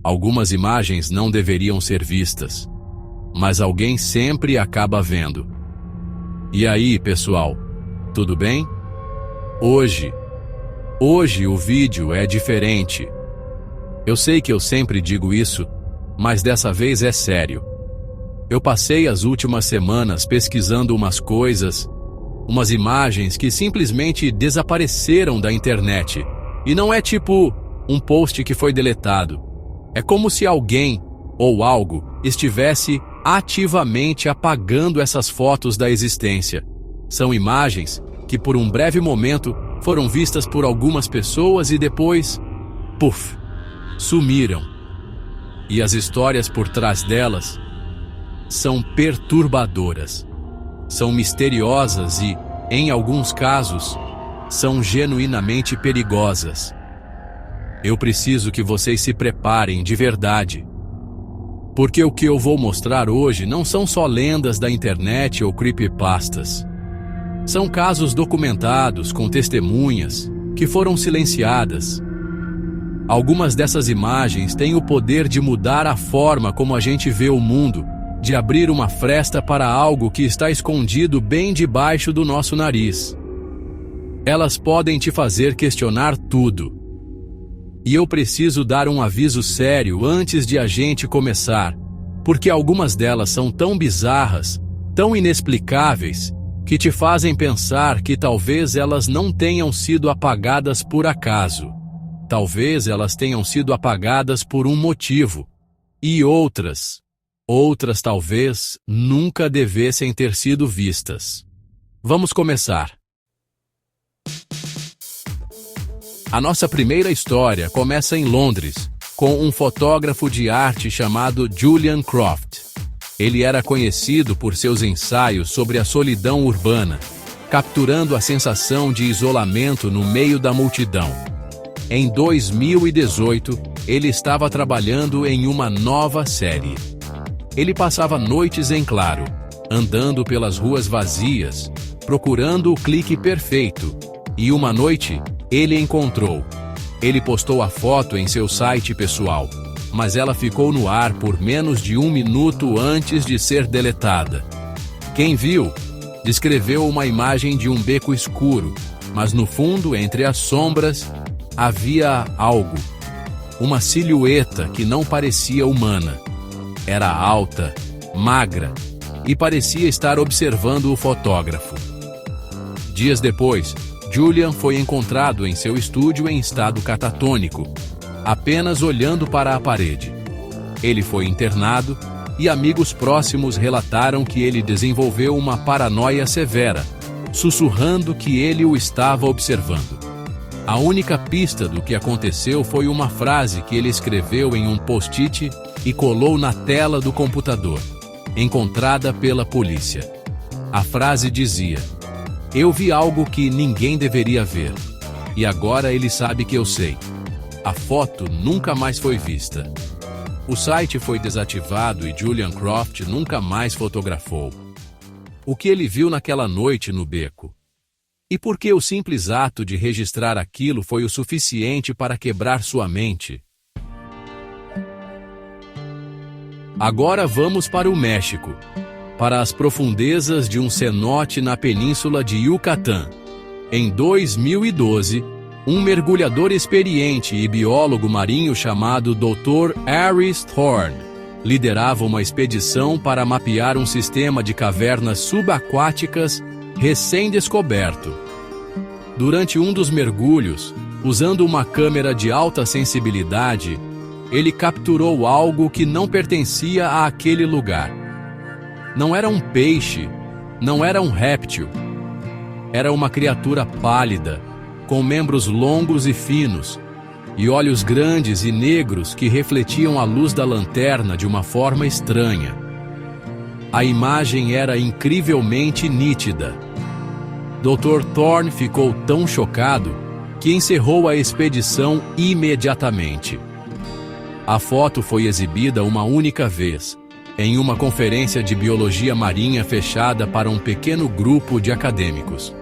Algumas imagens não deveriam ser vistas, mas alguém sempre acaba vendo. E aí, pessoal, tudo bem? Hoje o vídeo é diferente. Eu sei que eu sempre digo isso, mas dessa vez é sério. Eu passei as últimas semanas pesquisando umas imagens que simplesmente desapareceram da internet. E não é tipo um post que foi deletado. É como se alguém ou algo estivesse ativamente apagando essas fotos da existência. São imagens que por um breve momento foram vistas por algumas pessoas e depois, puf, sumiram. E as histórias por trás delas são perturbadoras, são misteriosas e, em alguns casos, são genuinamente perigosas. Eu preciso que vocês se preparem de verdade, porque o que eu vou mostrar hoje não são só lendas da internet ou creepypastas. São casos documentados com testemunhas que foram silenciadas. Algumas dessas imagens têm o poder de mudar a forma como a gente vê o mundo, de abrir uma fresta para algo que está escondido bem debaixo do nosso nariz. Elas podem te fazer questionar tudo. E eu preciso dar um aviso sério antes de a gente começar, porque algumas delas são tão bizarras, tão inexplicáveis, que te fazem pensar que talvez elas não tenham sido apagadas por acaso. Talvez elas tenham sido apagadas por um motivo. E outras talvez nunca devessem ter sido vistas. Vamos começar. A nossa primeira história começa em Londres, com um fotógrafo de arte chamado Julian Croft. Ele era conhecido por seus ensaios sobre a solidão urbana, capturando a sensação de isolamento no meio da multidão. Em 2018, ele estava trabalhando em uma nova série. Ele passava noites em claro, andando pelas ruas vazias, procurando o clique perfeito. E uma noite, ele encontrou. Ele postou a foto em seu site pessoal, mas ela ficou no ar por menos de 1 minuto antes de ser deletada. Quem viu, descreveu uma imagem de um beco escuro, mas no fundo, entre as sombras, havia algo. Uma silhueta que não parecia humana. Era alta, magra, e parecia estar observando o fotógrafo. Dias depois, Julian foi encontrado em seu estúdio em estado catatônico, apenas olhando para a parede. Ele foi internado e amigos próximos relataram que ele desenvolveu uma paranoia severa, sussurrando que ele o estava observando. A única pista do que aconteceu foi uma frase que ele escreveu em um post-it e colou na tela do computador, encontrada pela polícia. A frase dizia: "Eu vi algo que ninguém deveria ver, e agora ele sabe que eu sei." A foto nunca mais foi vista. O site foi desativado e Julian Croft nunca mais fotografou. O que ele viu naquela noite no beco? E por que o simples ato de registrar aquilo foi o suficiente para quebrar sua mente? Agora vamos para o México, para as profundezas de um cenote na península de Yucatán. Em 2012, um mergulhador experiente e biólogo marinho chamado Dr. Aris Thorne liderava uma expedição para mapear um sistema de cavernas subaquáticas recém-descoberto. Durante um dos mergulhos, usando uma câmera de alta sensibilidade, ele capturou algo que não pertencia àquele lugar. Não era um peixe, não era um réptil. Era uma criatura pálida, com membros longos e finos, e olhos grandes e negros que refletiam a luz da lanterna de uma forma estranha. A imagem era incrivelmente nítida. Dr. Thorne ficou tão chocado que encerrou a expedição imediatamente. A foto foi exibida uma única vez, em uma conferência de biologia marinha fechada para um pequeno grupo de acadêmicos.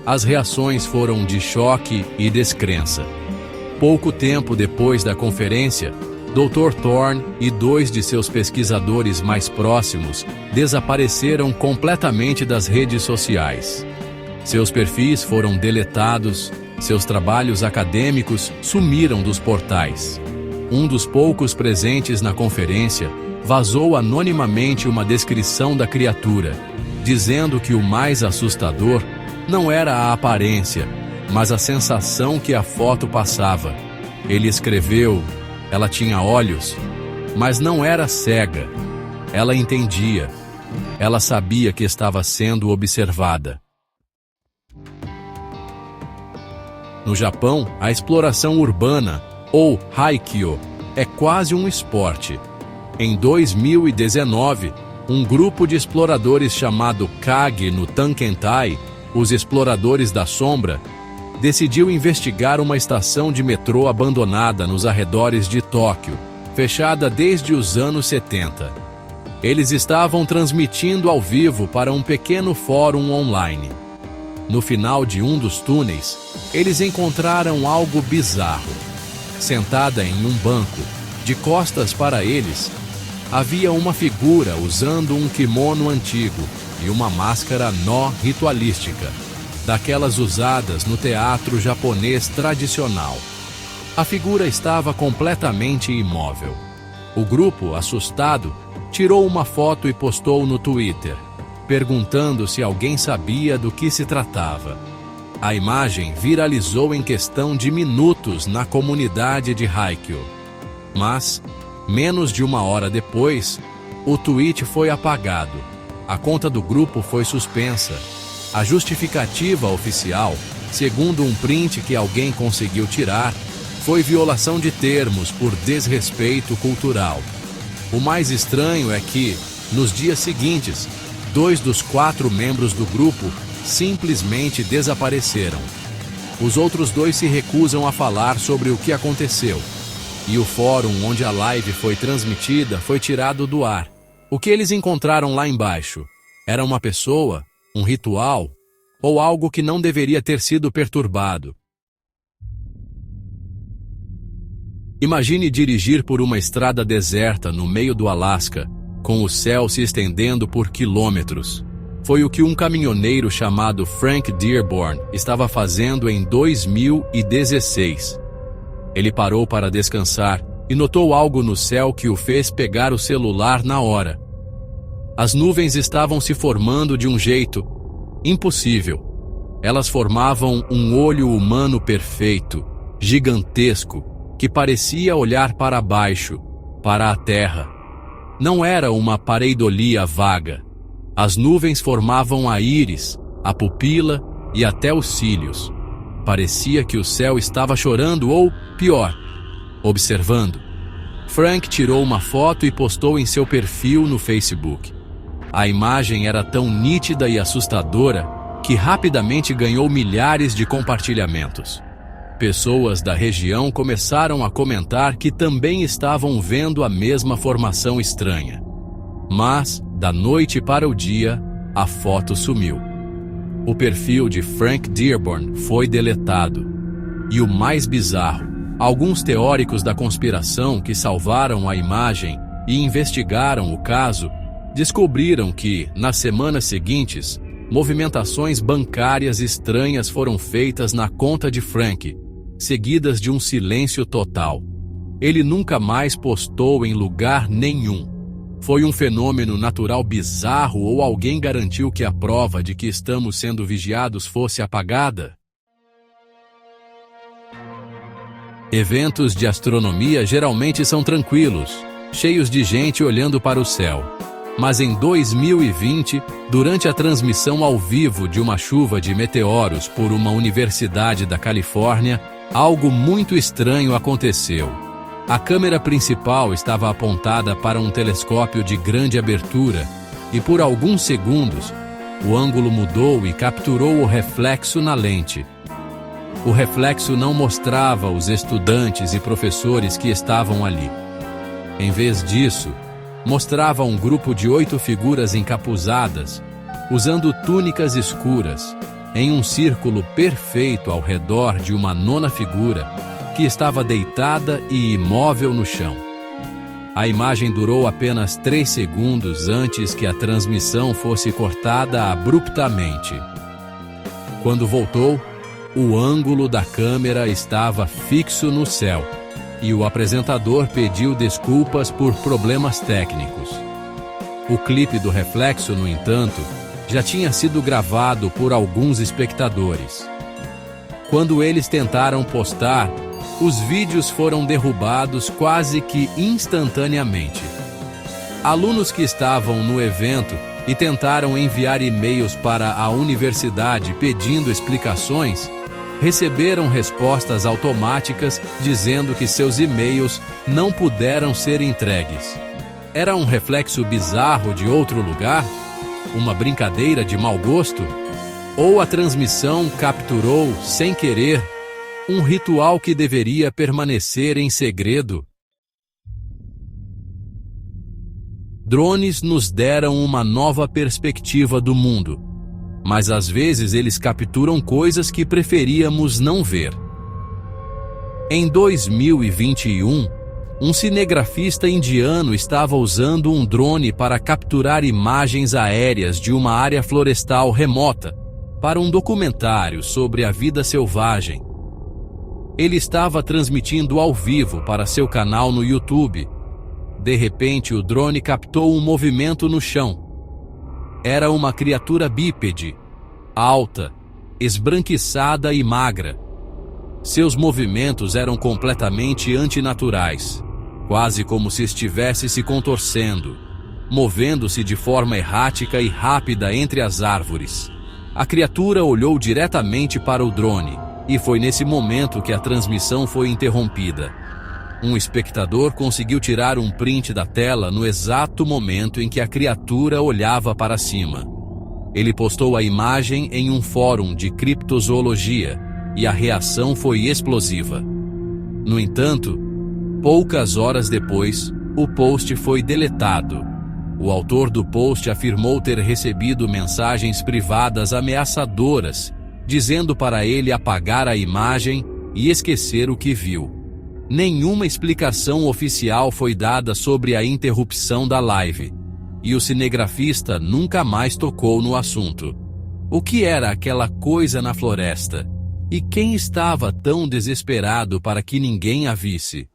As reações foram de choque e descrença. Pouco tempo depois da conferência, Dr. Thorne e 2 de seus pesquisadores mais próximos desapareceram completamente das redes sociais. Seus perfis foram deletados, seus trabalhos acadêmicos sumiram dos portais. Um dos poucos presentes na conferência vazou anonimamente uma descrição da criatura, dizendo que o mais assustador não era a aparência, mas a sensação que a foto passava. Ele escreveu: ela tinha olhos, mas não era cega. Ela entendia. Ela sabia que estava sendo observada. No Japão, a exploração urbana, ou Haikyō, é quase um esporte. Em 2019, um grupo de exploradores chamado Kage no Tankentai, os Exploradores da Sombra, decidiu investigar uma estação de metrô abandonada nos arredores de Tóquio, fechada desde os anos 70. Eles estavam transmitindo ao vivo para um pequeno fórum online. No final de um dos túneis, eles encontraram algo bizarro. Sentada em um banco, de costas para eles, havia uma figura usando um kimono antigo e uma máscara nó ritualística, daquelas usadas no teatro japonês tradicional. A figura estava completamente imóvel. O grupo, assustado, tirou uma foto e postou no Twitter, perguntando se alguém sabia do que se tratava. A imagem viralizou em questão de minutos na comunidade de Haikyō. Mas, menos de uma hora depois, o tweet foi apagado. A conta do grupo foi suspensa. A justificativa oficial, segundo um print que alguém conseguiu tirar, foi violação de termos por desrespeito cultural. O mais estranho é que, nos dias seguintes, 2 dos 4 membros do grupo simplesmente desapareceram. Os outros 2 se recusam a falar sobre o que aconteceu. E o fórum onde a live foi transmitida foi tirado do ar. O que eles encontraram lá embaixo? Era uma pessoa? Um ritual? Ou algo que não deveria ter sido perturbado? Imagine dirigir por uma estrada deserta no meio do Alasca, com o céu se estendendo por quilômetros. Foi o que um caminhoneiro chamado Frank Dearborn estava fazendo em 2016. Ele parou para descansar e notou algo no céu que o fez pegar o celular na hora. As nuvens estavam se formando de um jeito impossível. Elas formavam um olho humano perfeito, gigantesco, que parecia olhar para baixo, para a terra. Não era uma pareidolia vaga. As nuvens formavam a íris, a pupila e até os cílios. Parecia que o céu estava chorando ou, pior, observando. Frank tirou uma foto e postou em seu perfil no Facebook. A imagem era tão nítida e assustadora que rapidamente ganhou milhares de compartilhamentos. Pessoas da região começaram a comentar que também estavam vendo a mesma formação estranha. Mas, da noite para o dia, a foto sumiu. O perfil de Frank Dearborn foi deletado. E o mais bizarro, alguns teóricos da conspiração que salvaram a imagem e investigaram o caso, descobriram que, nas semanas seguintes, movimentações bancárias estranhas foram feitas na conta de Frank, seguidas de um silêncio total. Ele nunca mais postou em lugar nenhum. Foi um fenômeno natural bizarro ou alguém garantiu que a prova de que estamos sendo vigiados fosse apagada? Eventos de astronomia geralmente são tranquilos, cheios de gente olhando para o céu. Mas em 2020, durante a transmissão ao vivo de uma chuva de meteoros por uma universidade da Califórnia, algo muito estranho aconteceu. A câmera principal estava apontada para um telescópio de grande abertura e por alguns segundos, o ângulo mudou e capturou o reflexo na lente. O reflexo não mostrava os estudantes e professores que estavam ali. Em vez disso, mostrava um grupo de 8 figuras encapuzadas, usando túnicas escuras, em um círculo perfeito ao redor de uma 9ª figura, que estava deitada e imóvel no chão. A imagem durou apenas 3 segundos antes que a transmissão fosse cortada abruptamente. Quando voltou, o ângulo da câmera estava fixo no céu e o apresentador pediu desculpas por problemas técnicos. O clipe do reflexo, no entanto, já tinha sido gravado por alguns espectadores. Quando eles tentaram postar, os vídeos foram derrubados quase que instantaneamente. Alunos que estavam no evento e tentaram enviar e-mails para a universidade pedindo explicações, receberam respostas automáticas dizendo que seus e-mails não puderam ser entregues. Era um reflexo bizarro de outro lugar? Uma brincadeira de mau gosto? Ou a transmissão capturou, sem querer, um ritual que deveria permanecer em segredo? Drones nos deram uma nova perspectiva do mundo, mas às vezes eles capturam coisas que preferíamos não ver. Em 2021, um cinegrafista indiano estava usando um drone para capturar imagens aéreas de uma área florestal remota para um documentário sobre a vida selvagem. Ele estava transmitindo ao vivo para seu canal no YouTube. De repente, o drone captou um movimento no chão. Era uma criatura bípede, alta, esbranquiçada e magra. Seus movimentos eram completamente antinaturais, quase como se estivesse se contorcendo, movendo-se de forma errática e rápida entre as árvores. A criatura olhou diretamente para o drone, e foi nesse momento que a transmissão foi interrompida. Um espectador conseguiu tirar um print da tela no exato momento em que a criatura olhava para cima. Ele postou a imagem em um fórum de criptozoologia, e a reação foi explosiva. No entanto, poucas horas depois, o post foi deletado. O autor do post afirmou ter recebido mensagens privadas ameaçadoras, dizendo para ele apagar a imagem e esquecer o que viu. Nenhuma explicação oficial foi dada sobre a interrupção da live, e o cinegrafista nunca mais tocou no assunto. O que era aquela coisa na floresta? E quem estava tão desesperado para que ninguém a visse?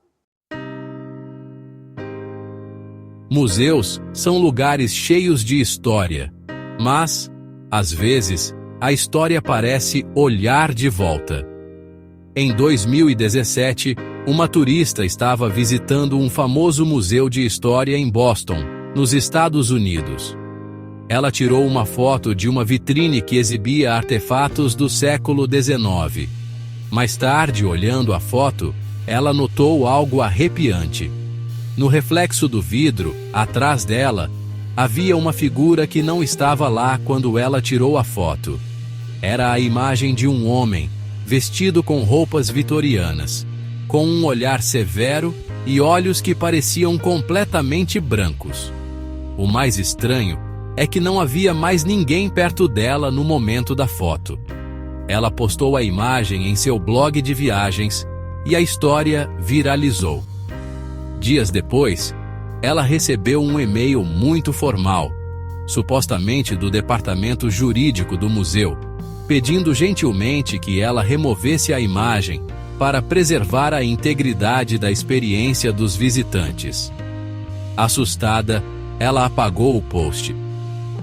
Museus são lugares cheios de história, mas, às vezes, a história parece olhar de volta. Em 2017, uma turista estava visitando um famoso museu de história em Boston, nos Estados Unidos. Ela tirou uma foto de uma vitrine que exibia artefatos do século XIX. Mais tarde, olhando a foto, ela notou algo arrepiante. No reflexo do vidro, atrás dela, havia uma figura que não estava lá quando ela tirou a foto. Era a imagem de um homem, vestido com roupas vitorianas, com um olhar severo e olhos que pareciam completamente brancos. O mais estranho é que não havia mais ninguém perto dela no momento da foto. Ela postou a imagem em seu blog de viagens e a história viralizou. Dias depois, ela recebeu um e-mail muito formal, supostamente do departamento jurídico do museu, pedindo gentilmente que ela removesse a imagem para preservar a integridade da experiência dos visitantes. Assustada, ela apagou o post.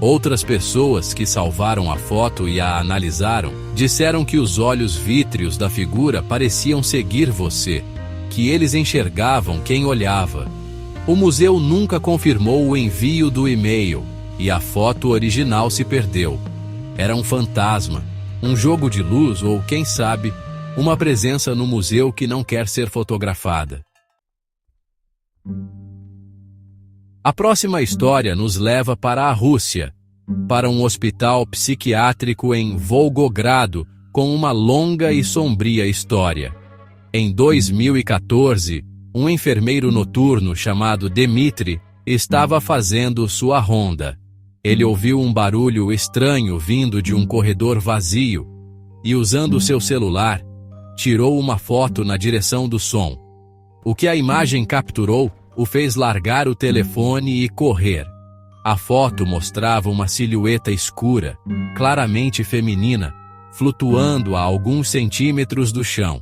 Outras pessoas que salvaram a foto e a analisaram disseram que os olhos vítreos da figura pareciam seguir você, que eles enxergavam quem olhava. O museu nunca confirmou o envio do e-mail e a foto original se perdeu. Era um fantasma, um jogo de luz ou, quem sabe, uma presença no museu que não quer ser fotografada. A próxima história nos leva para a Rússia, para um hospital psiquiátrico em Volgogrado, com uma longa e sombria história. Em 2014, um enfermeiro noturno chamado Dmitry estava fazendo sua ronda. Ele ouviu um barulho estranho vindo de um corredor vazio e, usando seu celular, tirou uma foto na direção do som. O que a imagem capturou o fez largar o telefone e correr. A foto mostrava uma silhueta escura, claramente feminina, flutuando a alguns centímetros do chão.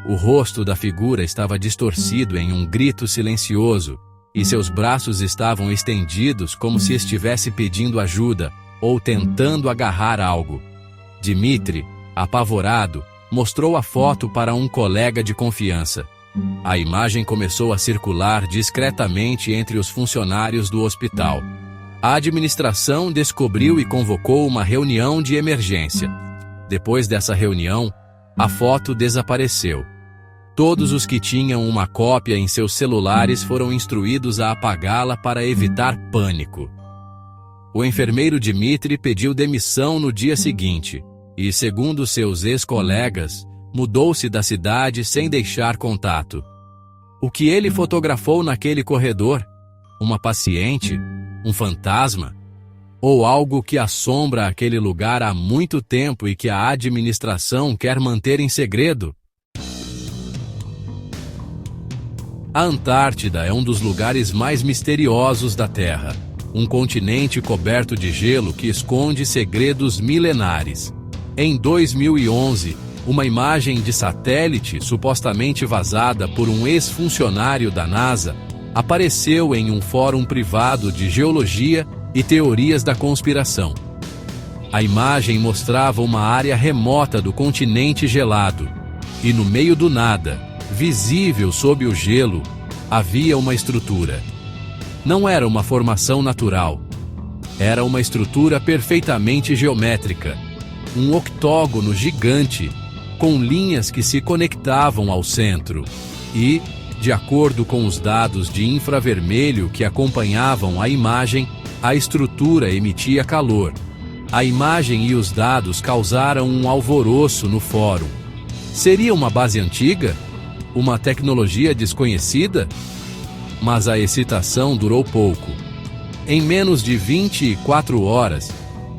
O rosto da figura estava distorcido em um grito silencioso, e seus braços estavam estendidos como se estivesse pedindo ajuda ou tentando agarrar algo. Dmitry, apavorado, mostrou a foto para um colega de confiança. A imagem começou a circular discretamente entre os funcionários do hospital. A administração descobriu e convocou uma reunião de emergência. Depois dessa reunião, a foto desapareceu. Todos os que tinham uma cópia em seus celulares foram instruídos a apagá-la para evitar pânico. O enfermeiro Dmitry pediu demissão no dia seguinte e, segundo seus ex-colegas, mudou-se da cidade sem deixar contato. O que ele fotografou naquele corredor? Uma paciente? Um fantasma? Ou algo que assombra aquele lugar há muito tempo e que a administração quer manter em segredo? A Antártida é um dos lugares mais misteriosos da Terra. Um continente coberto de gelo que esconde segredos milenares. Em 2011, uma imagem de satélite supostamente vazada por um ex-funcionário da NASA apareceu em um fórum privado de geologia e teorias da conspiração. A imagem mostrava uma área remota do continente gelado, e no meio do nada, visível sob o gelo, havia uma estrutura. Não era uma formação natural. Era uma estrutura perfeitamente geométrica. Um octógono gigante, com linhas que se conectavam ao centro. E, de acordo com os dados de infravermelho que acompanhavam a imagem, a estrutura emitia calor. A imagem e os dados causaram um alvoroço no fórum. Seria uma base antiga? Uma tecnologia desconhecida? Mas a excitação durou pouco. Em menos de 24 horas,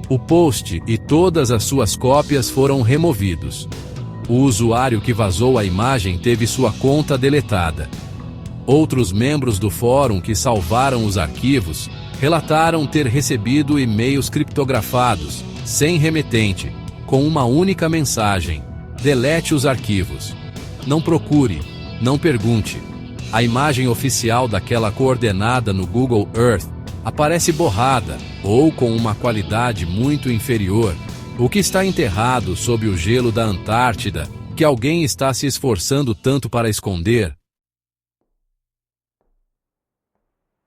o post e todas as suas cópias foram removidos. O usuário que vazou a imagem teve sua conta deletada. Outros membros do fórum que salvaram os arquivos relataram ter recebido e-mails criptografados, sem remetente, com uma única mensagem: delete os arquivos. Não procure, não pergunte. A imagem oficial daquela coordenada no Google Earth aparece borrada ou com uma qualidade muito inferior. O que está enterrado sob o gelo da Antártida, que alguém está se esforçando tanto para esconder?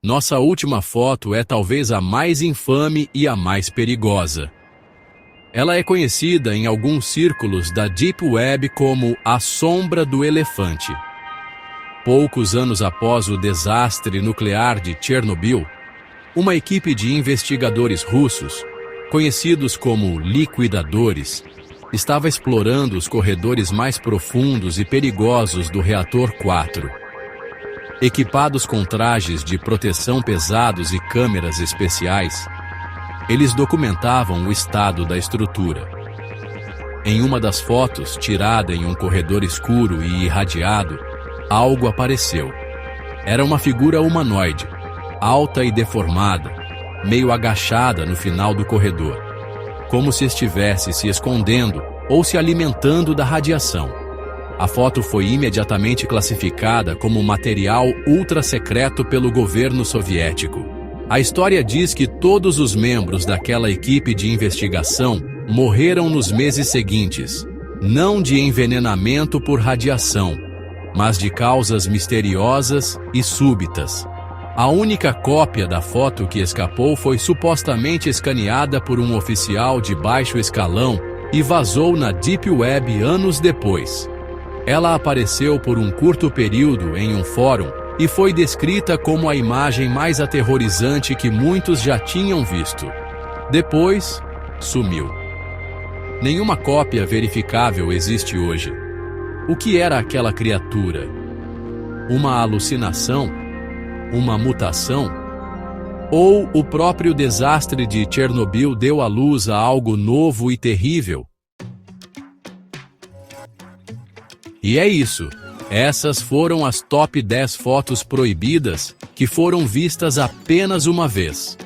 Nossa última foto é talvez a mais infame e a mais perigosa. Ela é conhecida em alguns círculos da Deep Web como a sombra do elefante. Poucos anos após o desastre nuclear de Chernobyl, uma equipe de investigadores russos, conhecidos como liquidadores, estava explorando os corredores mais profundos e perigosos do reator 4. Equipados com trajes de proteção pesados e câmeras especiais, eles documentavam o estado da estrutura. Em uma das fotos, tirada em um corredor escuro e irradiado, algo apareceu. Era uma figura humanoide, alta e deformada, meio agachada no final do corredor, como se estivesse se escondendo ou se alimentando da radiação. A foto foi imediatamente classificada como material ultra-secreto pelo governo soviético. A história diz que todos os membros daquela equipe de investigação morreram nos meses seguintes, não de envenenamento por radiação, mas de causas misteriosas e súbitas. A única cópia da foto que escapou foi supostamente escaneada por um oficial de baixo escalão e vazou na Deep Web anos depois. Ela apareceu por um curto período em um fórum e foi descrita como a imagem mais aterrorizante que muitos já tinham visto. Depois, sumiu. Nenhuma cópia verificável existe hoje. O que era aquela criatura? Uma alucinação? Uma mutação? Ou o próprio desastre de Chernobyl deu à luz a algo novo e terrível? E é isso. Essas foram as top 10 fotos proibidas que foram vistas apenas uma vez.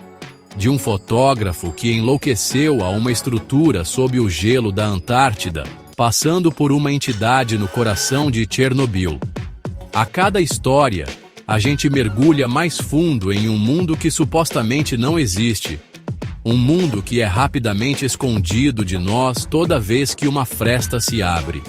De um fotógrafo que enlouqueceu a uma estrutura sob o gelo da Antártida, passando por uma entidade no coração de Chernobyl. A cada história, a gente mergulha mais fundo em um mundo que supostamente não existe. Um mundo que é rapidamente escondido de nós toda vez que uma fresta se abre.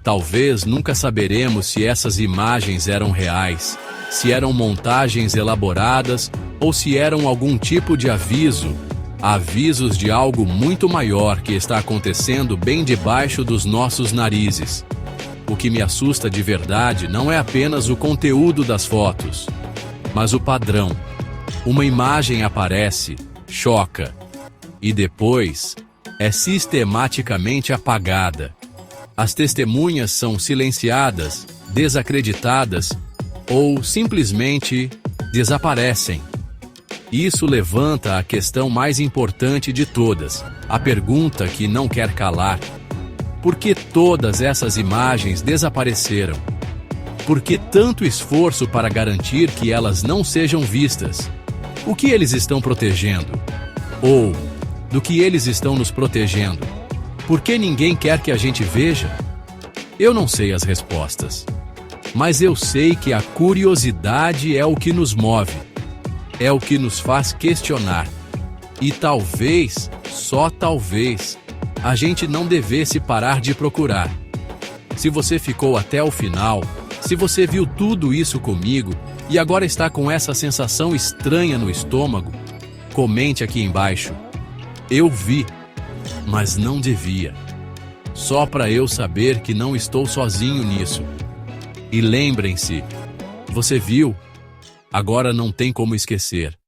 Talvez nunca saberemos se essas imagens eram reais, se eram montagens elaboradas ou se eram algum tipo de avisos de algo muito maior que está acontecendo bem debaixo dos nossos narizes. O que me assusta de verdade não é apenas o conteúdo das fotos, mas o padrão. Uma imagem aparece, choca, e depois é sistematicamente apagada. As testemunhas são silenciadas, desacreditadas ou simplesmente desaparecem. Isso levanta a questão mais importante de todas, a pergunta que não quer calar. Por que todas essas imagens desapareceram? Por que tanto esforço para garantir que elas não sejam vistas? O que eles estão protegendo? Ou, do que eles estão nos protegendo? Por que ninguém quer que a gente veja? Eu não sei as respostas. Mas eu sei que a curiosidade é o que nos move. É o que nos faz questionar. E talvez, só talvez, a gente não devesse parar de procurar. Se você ficou até o final, se você viu tudo isso comigo e agora está com essa sensação estranha no estômago, comente aqui embaixo. Eu vi, mas não devia. Só para eu saber que não estou sozinho nisso. E lembrem-se, você viu? Agora não tem como esquecer.